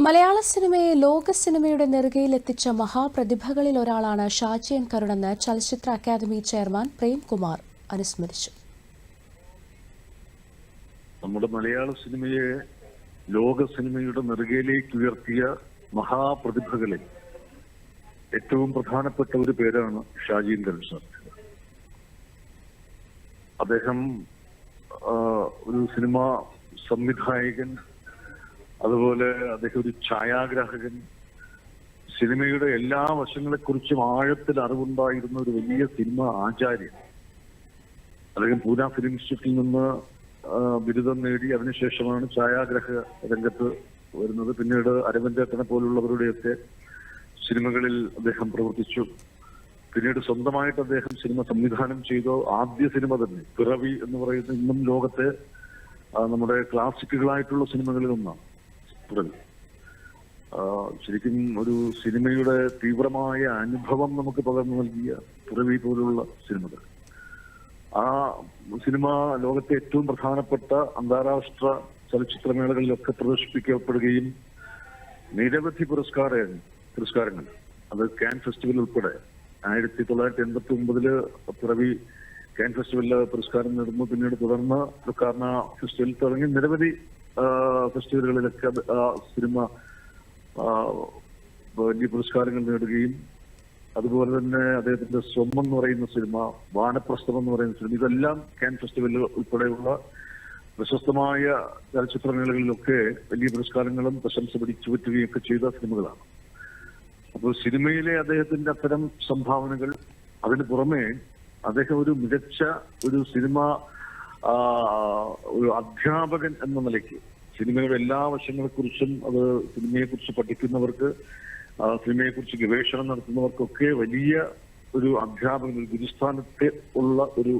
മലയാള സിനിമയെ ലോക സിനിമയുടെ നെറുകയിലെത്തിച്ച മഹാപ്രതിഭകളിൽ ഒരാളാണ് ഷാജി എൻ കരുണെന്ന് ചലച്ചിത്ര അക്കാദമി ചെയർമാൻ പ്രേംകുമാർ അനുസ്മരിച്ചു. നമ്മുടെ മലയാള സിനിമയെ ലോക സിനിമയുടെ നെറുകയിലേക്ക് ഉയർത്തിയ മഹാപ്രതിഭകളിൽ ഏറ്റവും പ്രധാനപ്പെട്ട ഒരു പേരാണ് ഷാജി എൻ കരുൺ സാർ. അദ്ദേഹം ഒരു സിനിമാ സംവിധായകൻ, അതുപോലെ അദ്ദേഹം ഒരു ഛായാഗ്രാഹകൻ, സിനിമയുടെ എല്ലാ വശങ്ങളെക്കുറിച്ചും ആഴത്തിൽ അറിവുണ്ടായിരുന്ന ഒരു വലിയ സിനിമ ആചാര്യൻ. അദ്ദേഹം പൂന ഫിലിം ഇൻസ്റ്റിറ്റ്യൂട്ടിൽ നിന്ന് ബിരുദം നേടി അതിനുശേഷമാണ് ഛായാഗ്രഹ രംഗത്ത് വരുന്നത്. പിന്നീട് അരവിന്ദേട്ടനെ പോലുള്ളവരുടെയൊക്കെ സിനിമകളിൽ അദ്ദേഹം പ്രവർത്തിച്ചു. പിന്നീട് സ്വന്തമായിട്ട് അദ്ദേഹം സിനിമ സംവിധാനം ചെയ്ത ആദ്യ സിനിമ തന്നെ പിറവി എന്ന് പറയുന്ന ഇന്നും ലോകത്തെ നമ്മുടെ ക്ലാസിക്കുകളായിട്ടുള്ള സിനിമകളിൽ ഒന്നാണ് പിറവി. ശരിക്കും ഒരു സിനിമയുടെ തീവ്രമായ അനുഭവം നമുക്ക് പകർന്നു നൽകിയ പിറവി പോലുള്ള സിനിമകൾ. ആ സിനിമ ലോകത്തെ ഏറ്റവും പ്രധാനപ്പെട്ട അന്താരാഷ്ട്ര ചലച്ചിത്രമേളകളിലൊക്കെ പ്രദർശിപ്പിക്കപ്പെടുകയും നിരവധി പുരസ്കാരങ്ങൾ അത് കാൻ ഫെസ്റ്റിവൽ ഉൾപ്പെടെ 1989 പിറവി കാൻ ഫെസ്റ്റിവലിൽ പുരസ്കാരം നേടുന്നു. പിന്നീട് തുടർന്ന് ലുക്കാർണ ഫെസ്റ്റിവൽ തുടങ്ങി നിരവധി ഫെസ്റ്റിവലുകളിലൊക്കെ സിനിമ വലിയ പുരസ്കാരങ്ങൾ നേടുകയും അതുപോലെ തന്നെ അദ്ദേഹത്തിന്റെ സ്വന്തം എന്ന് പറയുന്ന സിനിമ, വാനപ്രസ്ഥം എന്ന് പറയുന്ന സിനിമ, ഇതെല്ലാം കാൻ ഫെസ്റ്റിവലിൽ ഉൾപ്പെടെയുള്ള പ്രശസ്തമായ ചലച്ചിത്രമേളകളിലൊക്കെ വലിയ പുരസ്കാരങ്ങളും പ്രശംസ പിടിച്ചു പറ്റുകയും ഒക്കെ ചെയ്ത സിനിമകളാണ്. അപ്പോൾ സിനിമയിലെ അദ്ദേഹത്തിന്റെ അത്തരം സംഭാവനകൾ, അതിന് പുറമെ അദ്ദേഹം ഒരു മികച്ച ഒരു സിനിമ ഒരു അധ്യാപകൻ എന്ന നിലയ്ക്ക് സിനിമയുടെ എല്ലാ വശങ്ങളെക്കുറിച്ചും അത് സിനിമയെക്കുറിച്ച് പഠിക്കുന്നവർക്ക്, സിനിമയെക്കുറിച്ച് ഗവേഷണം നടത്തുന്നവർക്കൊക്കെ വലിയ ഒരു അധ്യാപകൻ, ഒരു ഗുരുസ്ഥാനത്തെ ഉള്ള ഒരു